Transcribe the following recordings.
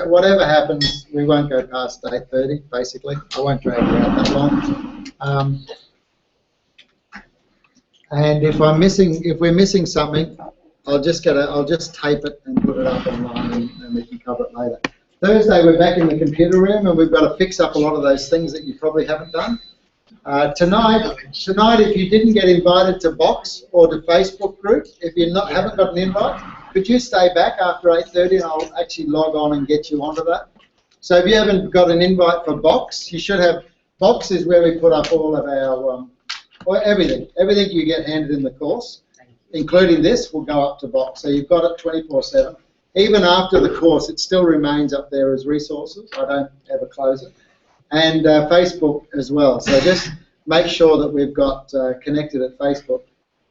whatever happens, we won't go past 8:30. Basically, I won't drag you out that long. And if we're missing something, I'll just tape it and put it up online, and we can cover it later. Thursday, we're back in the computer room, and we've got to fix up a lot of those things that you probably haven't done. Tonight, if you didn't get invited to Box or to Facebook group, if you haven't got an invite, could you stay back after 8:30 and I'll actually log on and get you onto that? So if you haven't got an invite for Box, you should have. Box is where we put up all of our, everything you get handed in the course, including this, will go up to Box. So you've got it 24/7. Even after the course, it still remains up there as resources. I don't ever close it. And Facebook as well. So just make sure that we've got connected at Facebook.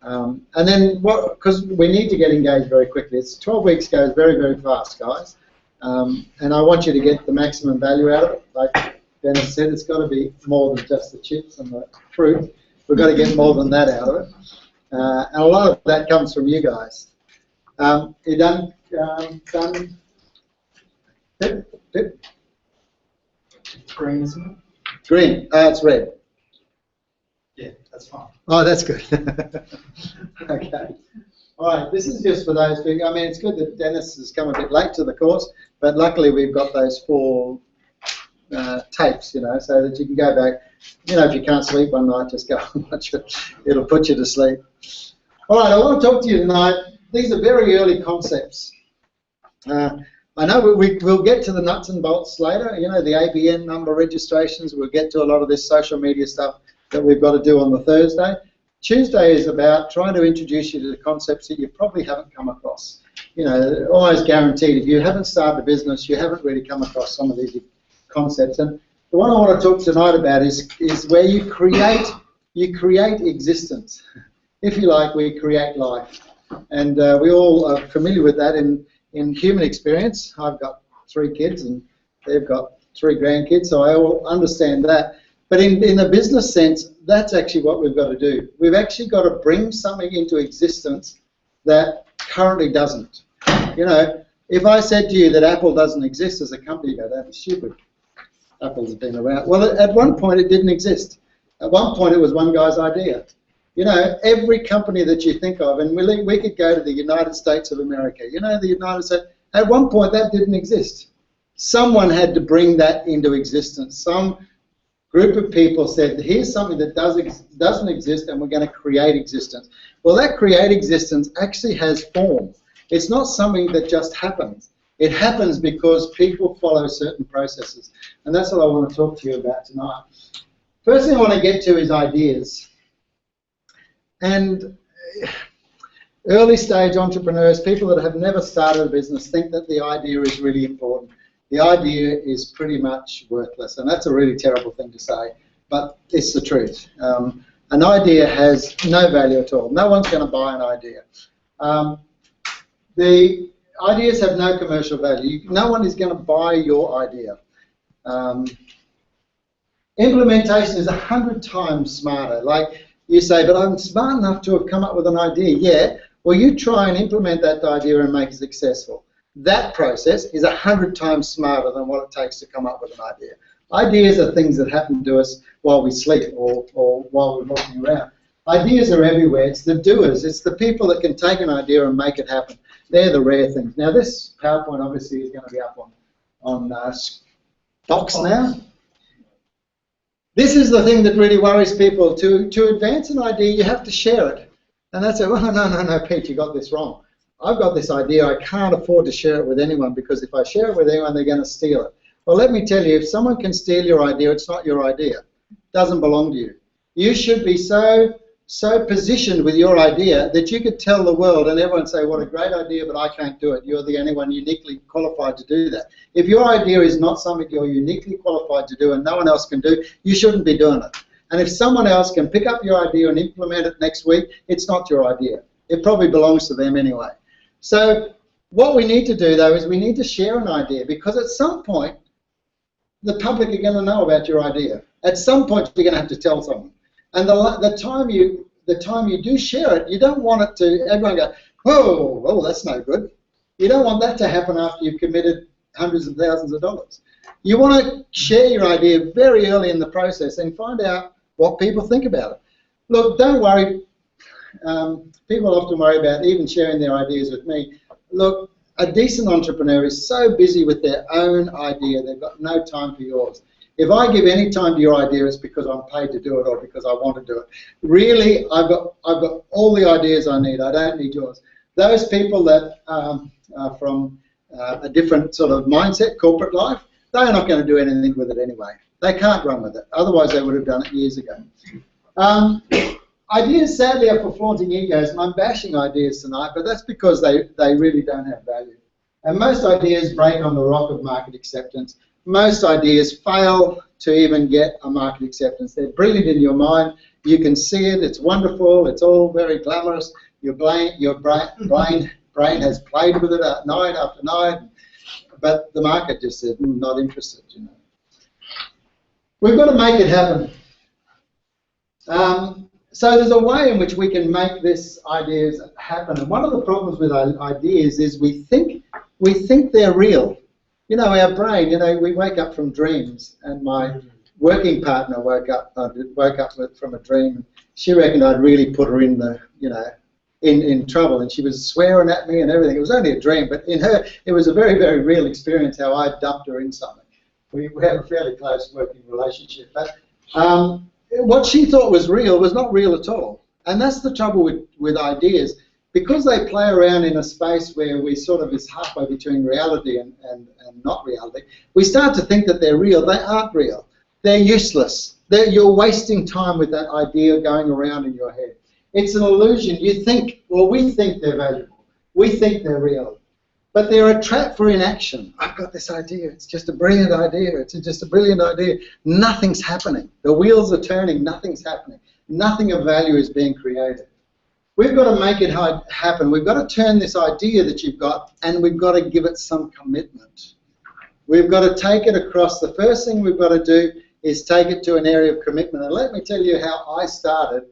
And then, because we need to get engaged very quickly. It's 12 weeks goes very, very fast, guys. And I want you to get the maximum value out of it. Like Dennis said, it's got to be more than just the chips and the fruit. We've got to get more than that out of it. And a lot of that comes from you guys. You done? Pip? Green, isn't it? Green. It's red. Yeah, that's fine. Oh, that's good. Okay. All right, this is just for those people. I mean, it's good that Dennis has come a bit late to the course, but luckily we've got those 4 tapes, you know, so that you can go back. You know, if you can't sleep one night, just go and watch it. It'll put you to sleep. All right, I want to talk to you tonight. These are very early concepts. I know we'll get to the nuts and bolts later, you know, the ABN number registrations. We'll get to a lot of this social media stuff that we've got to do on the Thursday. Tuesday is about trying to introduce you to the concepts that you probably haven't come across. You know, almost guaranteed, if you haven't started a business, you haven't really come across some of these concepts. And the one I want to talk tonight about is where you create existence. If you like, we create life. And we all are familiar with that in human experience. I've got 3 kids and they've got 3 grandkids, so I all understand that. But in a business sense, that's actually what we've got to do. We've actually got to bring something into existence that currently doesn't. You know, if I said to you that Apple doesn't exist as a company, you go, that's stupid. Apple's been around. Well, at one point it didn't exist. At one point it was one guy's idea. You know, every company that you think of, and we could go to the United States of America. You know, the United States, at one point that didn't exist. Someone had to bring that into existence. Some group of people said, here's something that doesn't exist and we're going to create existence. Well, that create existence actually has form. It's not something that just happens. It happens because people follow certain processes. And that's what I want to talk to you about tonight. First thing I want to get to is ideas. And early stage entrepreneurs, people that have never started a business, think that the idea is really important. The idea is pretty much worthless, and that's a really terrible thing to say, but it's the truth. An idea has no value at all. No one's going to buy an idea. The ideas have no commercial value. No one is going to buy your idea. Implementation is 100 times smarter. Like you say, but I'm smart enough to have come up with an idea. Yeah, well, you try and implement that idea and make it successful. That process is 100 times smarter than what it takes to come up with an idea. Ideas are things that happen to us while we sleep or while we're walking around. Ideas are everywhere. It's the doers. It's the people that can take an idea and make it happen. They're the rare things. Now, this PowerPoint obviously is going to be up on Box now. This is the thing that really worries people. To advance an idea, you have to share it. And that's it. Well, no, Pete, you got this wrong. I've got this idea. I can't afford to share it with anyone because if I share it with anyone, they're going to steal it. Well, let me tell you, if someone can steal your idea, it's not your idea. It doesn't belong to you. You should be so positioned with your idea that you could tell the world and everyone say, what a great idea, but I can't do it. You're the only one uniquely qualified to do that. If your idea is not something you're uniquely qualified to do and no one else can do, you shouldn't be doing it. And if someone else can pick up your idea and implement it next week, it's not your idea. It probably belongs to them anyway. So what we need to do, though, is we need to share an idea because at some point, the public are going to know about your idea. At some point, you're going to have to tell someone. And the time you do share it, you don't want it to everyone go, oh, that's no good. You don't want that to happen after you've committed hundreds of thousands of dollars. You want to share your idea very early in the process and find out what people think about it. Look, don't worry. People often worry about even sharing their ideas with me. Look, a decent entrepreneur is so busy with their own idea, they've got no time for yours. If I give any time to your idea, it's because I'm paid to do it or because I want to do it. Really, I've got all the ideas I need. I don't need yours. Those people that are from a different sort of mindset, corporate life, they're not going to do anything with it anyway. They can't run with it. Otherwise, they would have done it years ago. Ideas, sadly, are for flaunting egos, and I'm bashing ideas tonight, but that's because they really don't have value. And most ideas break on the rock of market acceptance. Most ideas fail to even get a market acceptance. They're brilliant in your mind. You can see it. It's wonderful. It's all very glamorous. Your brain has played with it night after night, but the market just said, not interested. You know, we've got to make it happen. So there's a way in which we can make this ideas happen. And one of the problems with ideas is we think they're real. You know, our brain, you know, we wake up from dreams, and my working partner woke up from a dream. She reckoned I'd really put her in the, you know, in trouble, and she was swearing at me and everything. It was only a dream, but in her, it was a very, very real experience how I dumped her in something. We have a fairly close working relationship, but what she thought was real was not real at all. And that's the trouble with ideas. Because they play around in a space where we sort of is halfway between reality and not reality, we start to think that they're real. They aren't real. They're useless. You're wasting time with that idea going around in your head. It's an illusion. You think, well, we think they're valuable. We think they're real. But they're a trap for inaction. I've got this idea. It's just a brilliant idea. It's just a brilliant idea. Nothing's happening. The wheels are turning. Nothing's happening. Nothing of value is being created. We've got to make it happen. We've got to turn this idea that you've got, and we've got to give it some commitment. We've got to take it across. The first thing we've got to do is take it to an area of commitment. And let me tell you how I started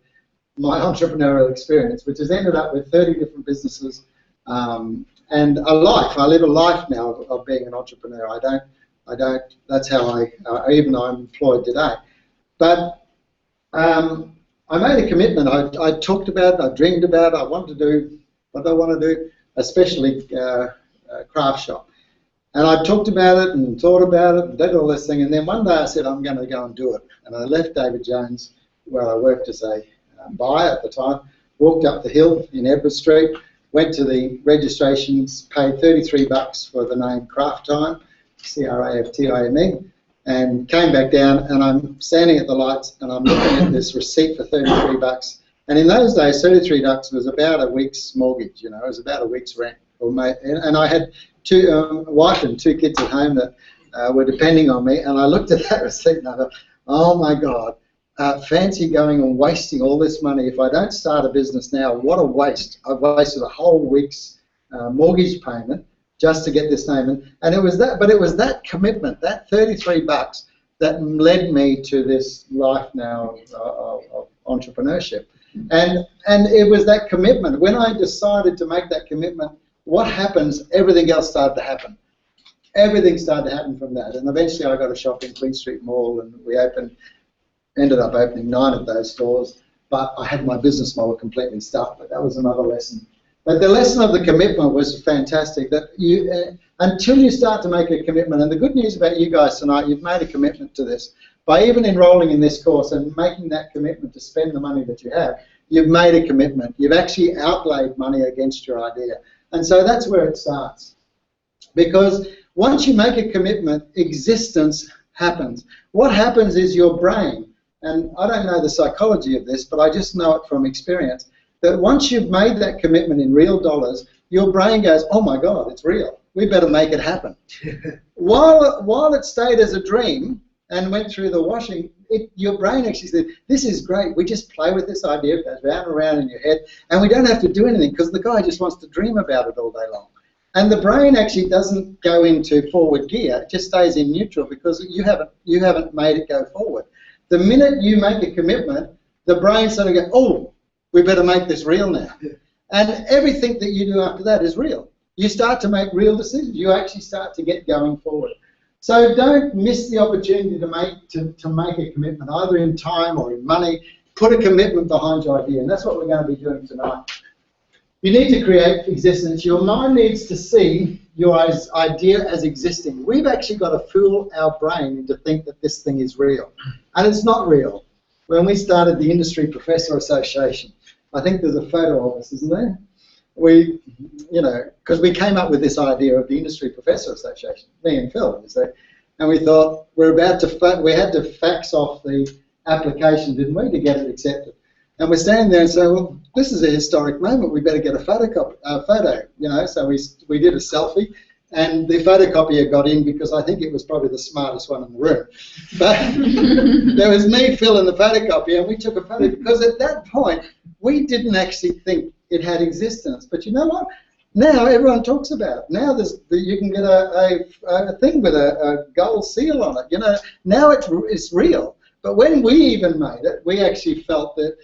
my entrepreneurial experience, which has ended up with 30 different businesses and a life. I live a life now of being an entrepreneur. I don't. That's how even though I'm employed today. But I made a commitment. I talked about it, I dreamed about it, I wanted to do what I want to do, especially craft shop. And I talked about it and thought about it and did all this thing, and then one day I said, I'm going to go and do it. And I left David Jones, where I worked as a buyer at the time, walked up the hill in Edward Street, went to the registrations, paid $33 for the name Craft Time, C-R-A-F-T-I-M-E, and came back down, and I'm standing at the lights and I'm looking at this receipt for $33. And in those days, $33 was about a week's mortgage, you know, it was about a week's rent. And I had a wife and 2 kids at home that were depending on me, and I looked at that receipt and I thought, oh my God, fancy going and wasting all this money. If I don't start a business now, what a waste. I've wasted a whole week's mortgage payment just to get this name. And it was that, but it was that commitment, that $33 that led me to this life now of entrepreneurship. And it was that commitment. When I decided to make that commitment, what happens, everything else started to happen. Everything started to happen from that. And eventually I got a shop in Queen Street Mall, and we ended up opening 9 of those stores. But I had my business model completely stuck, but that was another lesson. But the lesson of the commitment was fantastic, that you, until you start to make a commitment, and the good news about you guys tonight, you've made a commitment to this. By even enrolling in this course and making that commitment to spend the money that you have, you've made a commitment. You've actually outlaid money against your idea. And so that's where it starts. Because once you make a commitment, existence happens. What happens is your brain, and I don't know the psychology of this, but I just know it from experience, that once you've made that commitment in real dollars, your brain goes, oh my God, it's real. We better make it happen. While it stayed as a dream and went through the washing, your brain actually said, this is great. We just play with this idea, it goes round and round in your head, and we don't have to do anything because the guy just wants to dream about it all day long. And the brain actually doesn't go into forward gear, it just stays in neutral because you haven't made it go forward. The minute you make a commitment, the brain sort of goes, oh, we better make this real now. Yeah. And everything that you do after that is real. you start to make real decisions. You actually start to get going forward. So don't miss the opportunity to make a commitment, either in time or in money. Put a commitment behind your idea, and that's what we're going to be doing tonight. You need to create existence. Your mind needs to see your idea as existing. We've actually got to fool our brain into think that this thing is real, and it's not real. When we started the Industry Professor Association, I think there's a photo of us, isn't there? We, because we came up with this idea of the Industry Professor Association, me and Phil, and we thought we had to fax off the application, didn't we, to get it accepted. And we're standing there and saying, well, this is a historic moment. We better get a photo. So we did a selfie, and the photocopier got in because I think it was probably the smartest one in the room. But there was me, Phil, and the photocopier, and we took a photo because at that point we didn't actually think it had existence. But you know what? Now everyone talks about it. Now you can get a thing with a gold seal on it. Now it's real. But when we even made it, we actually felt that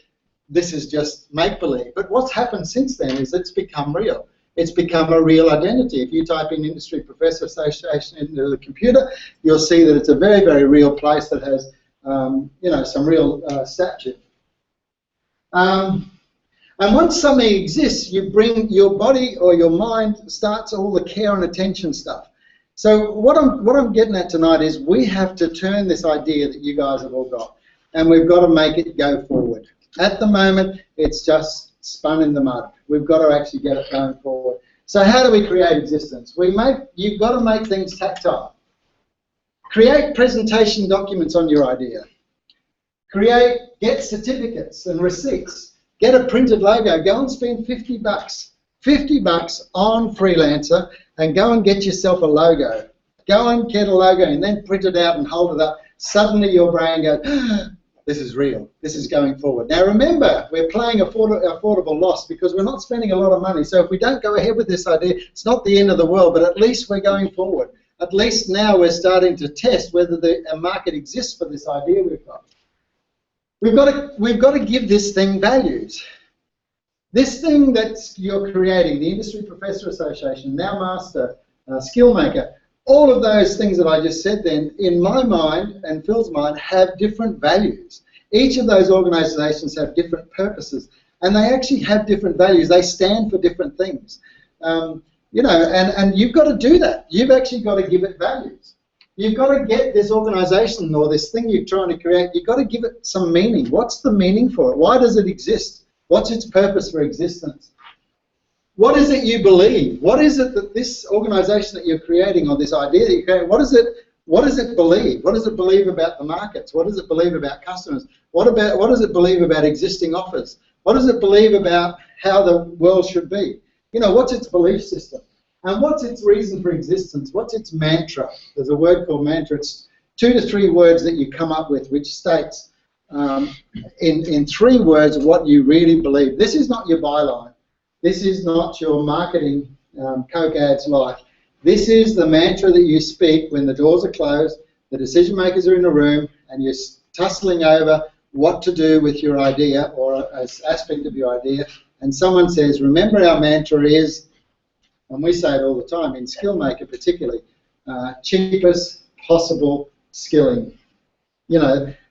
this is just make-believe. But what's happened since then is it's become real. It's become a real identity. If you type in Industry Professor Association into the computer, you'll see that it's a very, very real place that has, some real stature. And once something exists, you bring your body or your mind starts all the care and attention stuff. So what I'm getting at tonight is we have to turn this idea that you guys have all got, and we've got to make it go forward. At the moment, it's just spun in the mud. We've got to actually get it going forward. So how do we create existence? You've got to make things tactile. Create presentation documents on your idea. Get certificates and receipts. Get a printed logo. Go and spend $50 on Freelancer and go and get yourself a logo. Go and get a logo and then print it out and hold it up. Suddenly your brain goes, this is real. This is going forward. Now remember, we're playing affordable loss because we're not spending a lot of money. So if we don't go ahead with this idea, it's not the end of the world, but at least we're going forward. At least now we're starting to test whether a market exists for this idea we've got. We've got to give this thing values. This thing that you're creating, the Industry Professor Association, Now Master, Skillmaker, all of those things that I just said then, in my mind and Phil's mind, have different values. Each of those organisations have different purposes, and they actually have different values. They stand for different things. And you've got to do that. You've actually got to give it values. You've got to get this organisation or this thing you're trying to create, you've got to give it some meaning. What's the meaning for it? Why does it exist? What's its purpose for existence? What is it you believe? What is it that this organisation that you're creating or this idea that you're creating, what does it believe? What does it believe about the markets? What does it believe about customers? What does it believe about existing offers? What does it believe about how the world should be? What's its belief system? And what's its reason for existence? What's its mantra? There's a word called mantra. It's 2 to 3 words that you come up with, which states in 3 words what you really believe. This is not your byline. This is not your marketing Coke ads like. This is the mantra that you speak when the doors are closed, the decision makers are in a room, and you're tussling over what to do with your idea or an aspect of your idea, and someone says, remember our mantra is, and we say it all the time, in Skillmaker particularly, cheapest possible skilling.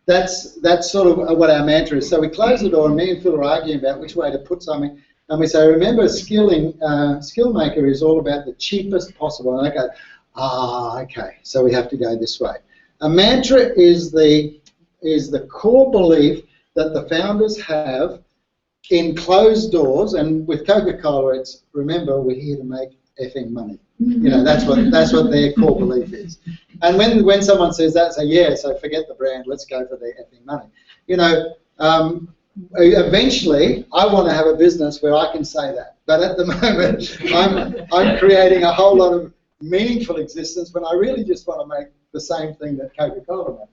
That's sort of what our mantra is. So we close the door and me and Phil are arguing about which way to put something, and we say, remember Skillmaker is all about the cheapest possible. And I go, okay, so we have to go this way. A mantra is the core belief that the founders have in closed doors, and with Coca-Cola, it's remember we're here to make effing money. That's what their core belief is. And when someone says that, say yeah, so forget the brand, let's go for the effing money. Eventually, I want to have a business where I can say that. But at the moment, I'm creating a whole lot of meaningful existence when I really just want to make the same thing that Coca-Cola makes.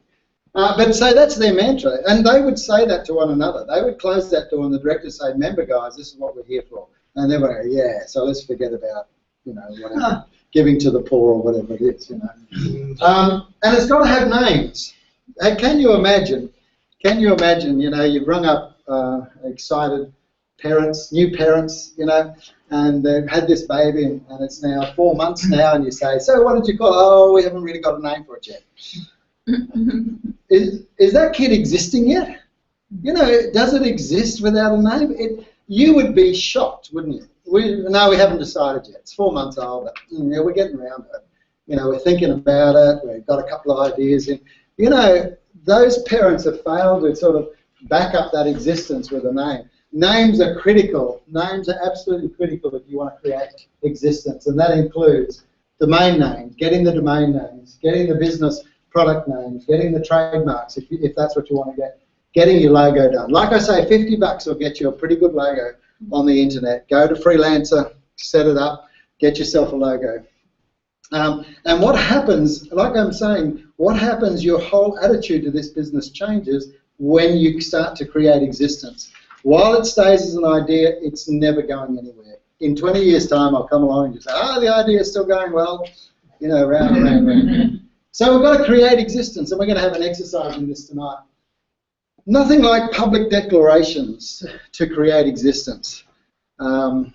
But so that's their mantra, and they would say that to one another. They would close that door, and the director say, "Remember, guys, this is what we're here for." And they would go, "Yeah, so let's forget about whatever, giving to the poor or whatever it is." And it's got to have names. Can you imagine? You've rung up excited parents, new parents, and they've had this baby, and it's now 4 months now, and you say, so what did you call it? Oh, we haven't really got a name for it yet. Is that kid existing yet? You know, does it exist without a name? You would be shocked, wouldn't you? No, we haven't decided yet. It's 4 months old, but yeah, we're getting around to it. You know, we're thinking about it. We've got a couple of ideas in. You know, those parents have failed to sort of back up that existence with a name. Names are critical. Names are absolutely critical if you want to create existence, and that includes domain names, getting the domain names, getting the business product names, getting the trademarks if that's what you want to get, getting your logo done. Like I say, $50 will get you a pretty good logo on the internet. Go to Freelancer, set it up, get yourself a logo. And what happens, like I'm saying, what happens, your whole attitude to this business changes when you start to create existence. While it stays as an idea, it's never going anywhere. In 20 years' time, I'll come along and just say, the idea is still going well, you know, round and round and round. So we've got to create existence, and we're going to have an exercise in this tonight. Nothing like public declarations to create existence. And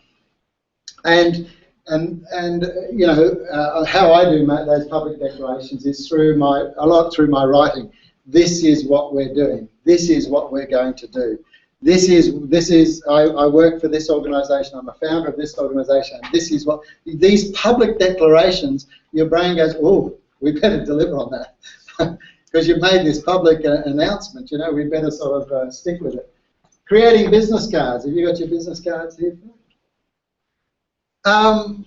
you know, how I do those public declarations is through my writing. This is what we're doing. This is what we're going to do. I work for this organisation. I'm a founder of this organisation. This is what these public declarations. Your brain goes, oh, we better deliver on that because you've made this public announcement. You know, we better sort of stick with it. Creating business cards. Have you got your business cards here?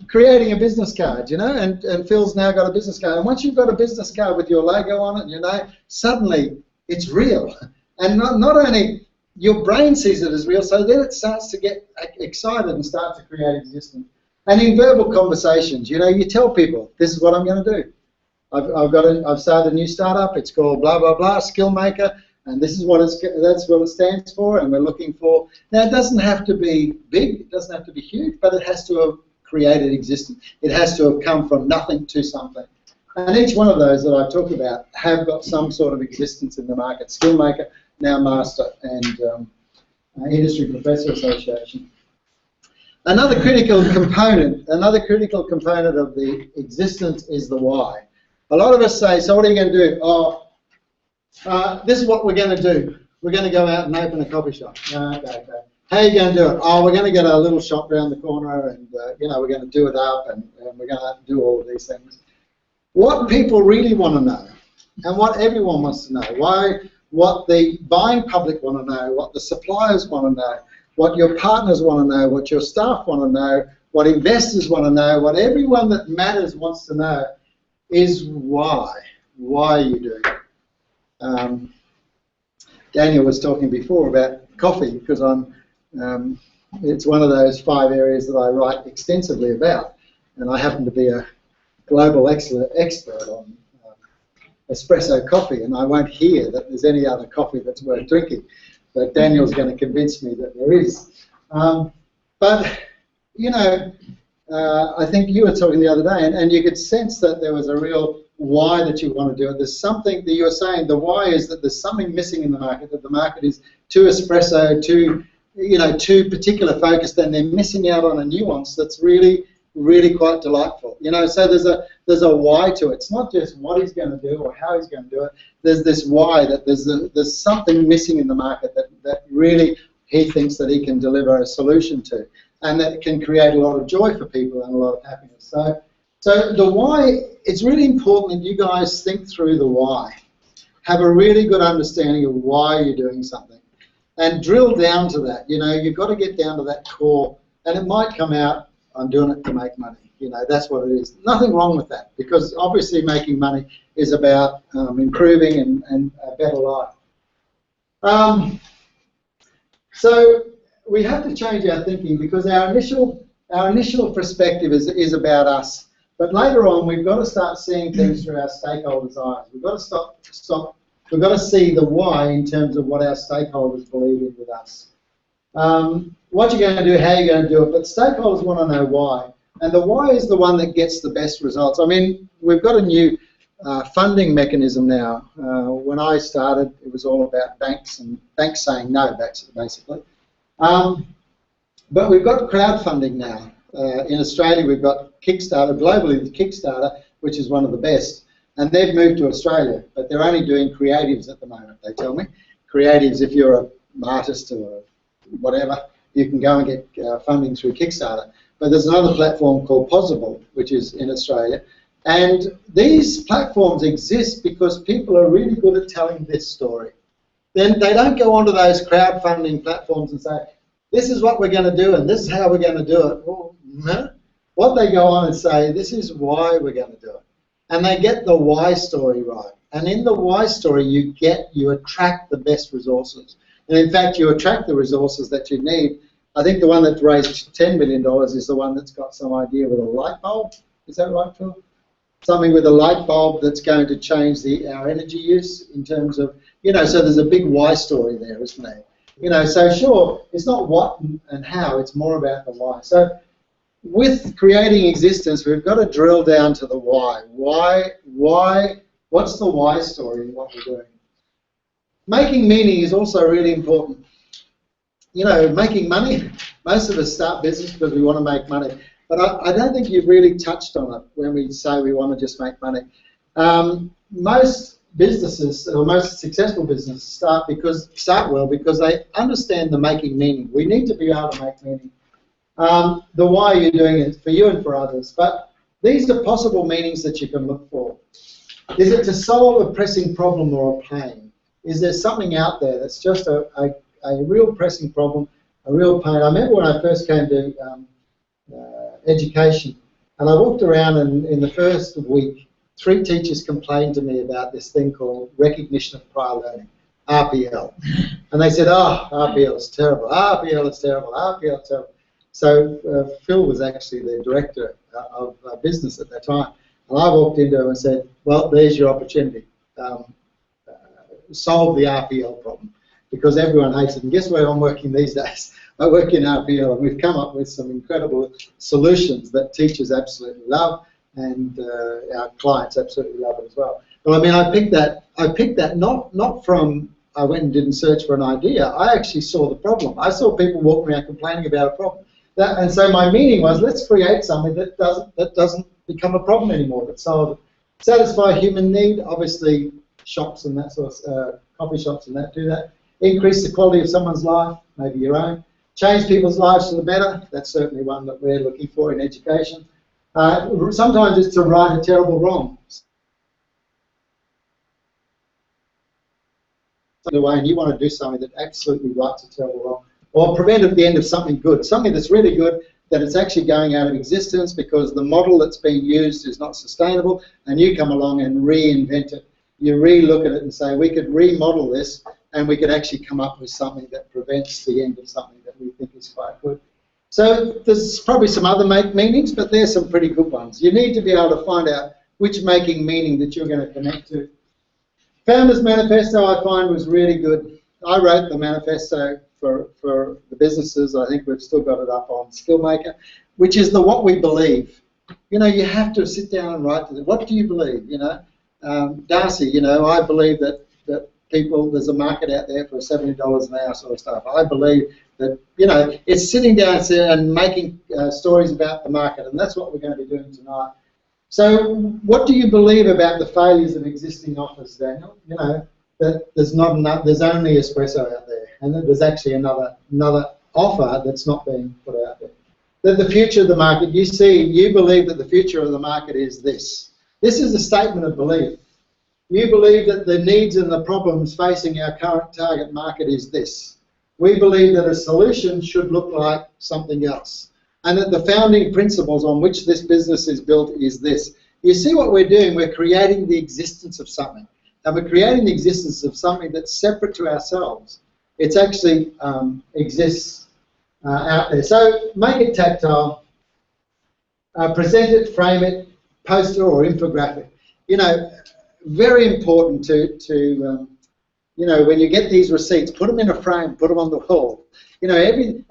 Creating a business card, you know, and Phil's now got a business card. And once you've got a business card with your logo on it, you know, suddenly it's real. And not only your brain sees it as real, so then it starts to get excited and start to create existence. And in verbal conversations, you know, you tell people, this is what I'm going to do. I've started a new startup. It's called blah blah blah Skillmaker, and this is what that's what it stands for. And we're looking for. Now, it doesn't have to be big. It doesn't have to be huge, but it has to have created existence. It has to have come from nothing to something. And each one of those that I talk about have got some sort of existence in the market. Skillmaker, now Master, and Industry Professor Association. Another critical component of the existence is the why. A lot of us say, so what are you going to do? Oh, this is what we're going to do. We're going to go out and open a coffee shop. Okay. How are you going to do it? Oh, we're going to get a little shop around the corner, and you know, we're going to do it up, and we're going to do all of these things. What people really want to know, and what everyone wants to know, what the buying public want to know, what the suppliers want to know, what your partners want to know, what your staff want to know, what investors want to know, what everyone that matters wants to know is why. Why are you doing it? Daniel was talking before about coffee, because it's one of those 5 areas that I write extensively about, and I happen to be a global expert on espresso coffee, and I won't hear that there's any other coffee that's worth drinking. But Daniel's going to convince me that there is. But, you know, I think you were talking the other day, and you could sense that there was a real why that you want to do it. There's something that you were saying, the why is that there's something missing in the market, that the market is too espresso, too particular focused, and they're missing out on a nuance that's really quite delightful. You know, so there's a why to it. It's not just what he's going to do or how he's going to do it. There's this why, that there's something missing in the market that really he thinks that he can deliver a solution to, and that can create a lot of joy for people and a lot of happiness. So the why, it's really important that you guys think through the why. Have a really good understanding of why you're doing something, and drill down to that. You know, you've got to get down to that core, and it might come out, I'm doing it to make money. You know, that's what it is. Nothing wrong with that, because obviously making money is about improving and a better life. So we have to change our thinking, because our initial perspective is about us. But later on, we've got to start seeing things through our stakeholders' eyes. We've got to we've got to see the why in terms of what our stakeholders believe in with us. What you're going to do, how you're going to do it, but stakeholders want to know why. And the why is the one that gets the best results. I mean, we've got a new funding mechanism now. When I started, it was all about banks and banks saying no, basically. But we've got crowdfunding now. in Australia we've got Kickstarter, globally with Kickstarter, which is one of the best, and they've moved to Australia, but they're only doing creatives at the moment, they tell me. Creatives, if you're an artist or whatever, you can go and get funding through Kickstarter. But there's another platform called Possible, which is in Australia, and these platforms exist because people are really good at telling this story. Then they don't go onto those crowdfunding platforms and say, this is what we're going to do and this is how we're going to do it. Well, no. What they go on and say, this is why we're going to do it. And they get the why story right. And in the why story, you attract the best resources. And in fact, you attract the resources that you need. I think the one that raised $10 million is the one that's got some idea with a light bulb. Is that right, Phil? Something with a light bulb that's going to change our energy use in terms of, so there's a big why story there, isn't there? So sure, it's not what and how, it's more about the why. So with creating existence, we've got to drill down to the why. Why? What's the why story in what we're doing? Making meaning is also really important. Making money, most of us start business because we want to make money. But I don't think you've really touched on it when we say we want to just make money. Most businesses, or most successful businesses, start well because they understand the making meaning. We need to be able to make meaning. The why you're doing it for you and for others. But these are possible meanings that you can look for. Is it to solve a pressing problem or a pain? Is there something out there that's just a real pressing problem, a real pain? I remember when I first came to education, and I walked around, and in the first week, 3 teachers complained to me about this thing called recognition of prior learning, RPL. And they said, oh, RPL is terrible, RPL is terrible, RPL is terrible. So Phil was actually the director of business at that time. And I walked into him and said, well, there's your opportunity. Solve the RPL problem, because everyone hates it. And guess where I'm working these days? I work in RPL, and we've come up with some incredible solutions that teachers absolutely love, and our clients absolutely love it as well. But I mean, I picked that not from I went and didn't search for an idea. I actually saw the problem. I saw people walking around complaining about a problem. And so my meaning was, let's create something that doesn't become a problem anymore. That satisfy a human need. Obviously, shops and that sort of coffee shops and that do that. Increase the quality of someone's life, maybe your own. Change people's lives for the better. That's certainly one that we're looking for in education. Sometimes it's to right a terrible wrong. And you want to do something that absolutely rights a terrible wrong, or prevent at the end of something good, something that's really good, that it's actually going out of existence because the model that's being used is not sustainable, and you come along and reinvent it. You re-look at it and say, we could remodel this, and we could actually come up with something that prevents the end of something that we think is quite good. So there's probably some other meanings, but there's some pretty good ones. You need to be able to find out which making meaning that you're going to connect to. Founders Manifesto, I find, was really good. I wrote the manifesto for the businesses. I think we've still got it up on Skillmaker, which is what we believe. You have to sit down and write to them. What do you believe? Darcy, I believe that there's a market out there for $70 an hour sort of stuff. I believe that, it's sitting down and making stories about the market, and that's what we're going to be doing tonight. So what do you believe about the failures of existing offers, Daniel? That there's only espresso out there, and that there's actually another offer that's not being put out there. That the future of the market, you believe that the future of the market is this. This is a statement of belief. You believe that the needs and the problems facing our current target market is this. We believe that a solution should look like something else, and that the founding principles on which this business is built is this. You see what we're doing? We're creating the existence of something, and we're creating the existence of something that's separate to ourselves. It actually exists out there. So make it tactile, present it, frame it, poster or infographic. Very important to when you get these receipts, put them in a frame, put them on the wall. Everything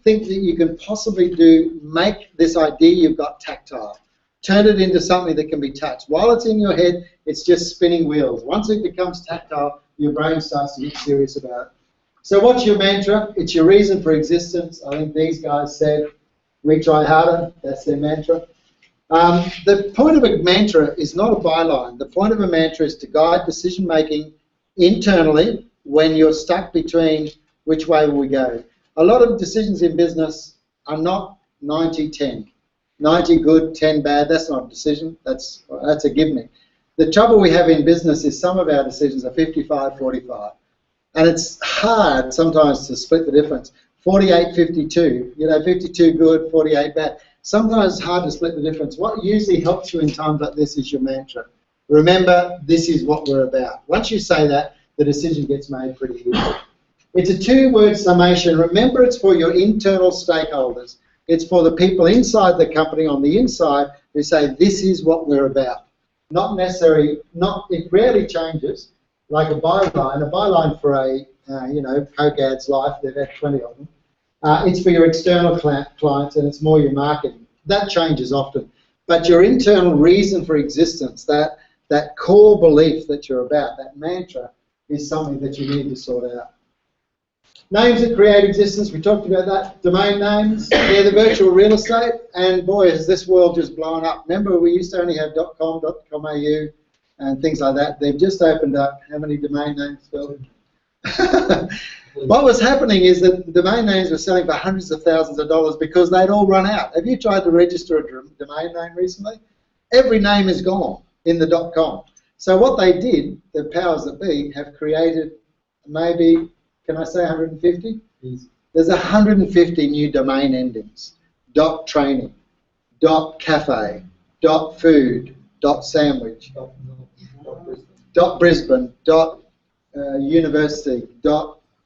that you can possibly do, make this idea you've got tactile. Turn it into something that can be touched. While it's in your head, it's just spinning wheels. Once it becomes tactile, your brain starts to get serious about it. So what's your mantra? It's your reason for existence. I think these guys said, We try harder, that's their mantra. The point of a mantra is not a byline. The point of a mantra is to guide decision making internally when you're stuck between which way will we go. A lot of decisions in business are not 90-10. 90 good, 10 bad, that's not a decision, that's a give me. The trouble we have in business is some of our decisions are 55-45. And it's hard sometimes to split the difference. 48-52, 52 good, 48 bad. Sometimes it's hard to split the difference. What usually helps you in times like this is your mantra. Remember, this is what we're about. Once you say that, the decision gets made pretty easy. It's a 2-word summation. Remember, it's for your internal stakeholders. It's for the people inside the company on the inside who say, this is what we're about. Not necessarily, it rarely changes, like a byline for a, Cogad's Life, they've had 20 of them. It's for your external clients and it's more your marketing. That changes often. But your internal reason for existence, that core belief that you're about, that mantra, is something that you need to sort out. Names that create existence, we talked about that. Domain names, they're the virtual real estate, and boy, has this world just blown up. Remember, we used to only have .com, .com.au, and things like that. They've just opened up. How many domain names, Phil? What was happening is that domain names were selling for hundreds of thousands of dollars because they'd all run out. Have you tried to register a domain name recently? Every name is gone in the .com. So what they did, the powers that be, have created maybe, can I say 150? Yes. There's 150 new domain endings. .training, .cafe, .food, .sandwich, .brisbane, .university,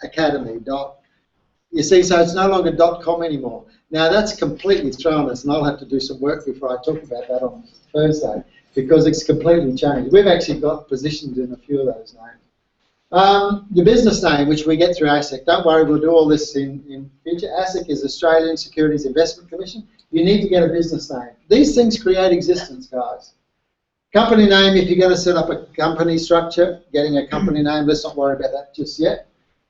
.academy, You see, so it's no longer .com anymore. Now that's completely thrown us, and I'll have to do some work before I talk about that on Thursday, because it's completely changed. We've actually got positions in a few of those names. Your business name, which we get through ASIC. Don't worry, we'll do all this in future. ASIC is Australian Securities Investment Commission. You need to get a business name. These things create existence, guys. Company name, if you're going to set up a company structure, getting a company name, let's not worry about that just yet.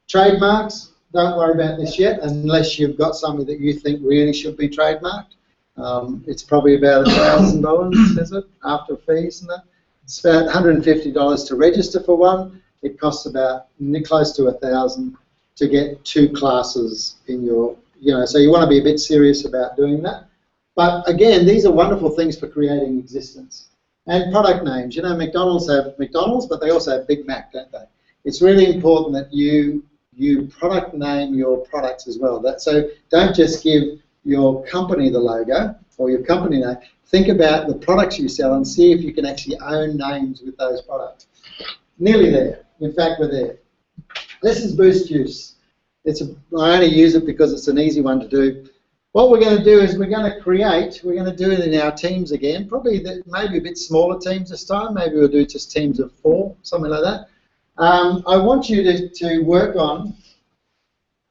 Trademarks, don't worry about this yet, unless you've got something that you think really should be trademarked. It's probably about $1,000, is it, after fees and that? It's about $150 to register for one. It costs about close to $1,000 to get 2 classes in your, so you want to be a bit serious about doing that. But again, these are wonderful things for creating existence. And product names, McDonald's have McDonald's, but they also have Big Mac, don't they? It's really important that you product name your products as well. So don't just give your company the logo or your company name. Think about the products you sell and see if you can actually own names with those products. Nearly there. In fact, we're there. This is Boost Juice. I only use it because it's an easy one to do. What we're going to do is we're going to do it in our teams again, probably maybe a bit smaller teams this time. Maybe we'll do just teams of 4, something like that. I want you to work on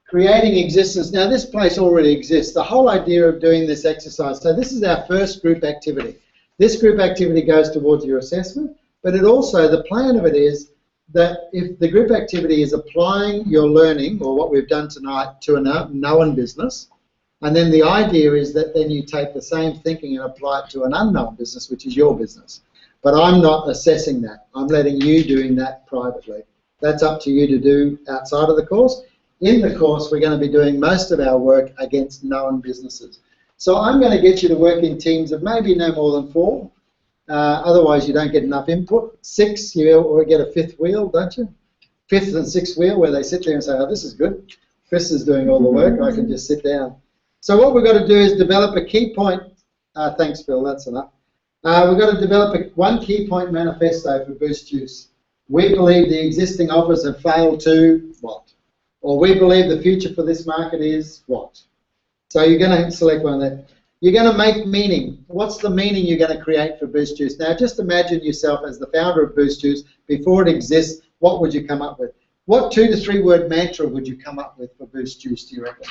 creating existence. Now, this place already exists. The whole idea of doing this exercise, so this is our first group activity. This group activity goes towards your assessment, but it also, the plan of it is that if the group activity is applying your learning, or what we've done tonight, to a known business, and then the idea is that then you take the same thinking and apply it to an unknown business, which is your business. But I'm not assessing that. I'm letting you doing that privately. That's up to you to do outside of the course. In the course, we're going to be doing most of our work against known businesses. So I'm going to get you to work in teams of maybe no more than 4. Otherwise, you don't get enough input. 6, you get a 5th wheel, don't you? 5th and 6th wheel, where they sit there and say, oh, this is good. Chris is doing all the work. I can just sit down. So what we've got to do is develop a key point. Thanks, Phil. That's enough. We've got to develop one key point manifesto for Boost Juice. We believe the existing offers have failed to what? Or we believe the future for this market is what? So you're going to select one of that. You're going to make meaning. What's the meaning you're going to create for Boost Juice? Now, just imagine yourself as the founder of Boost Juice. Before it exists, what would you come up with? What 2 to 3 word mantra would you come up with for Boost Juice, do you reckon?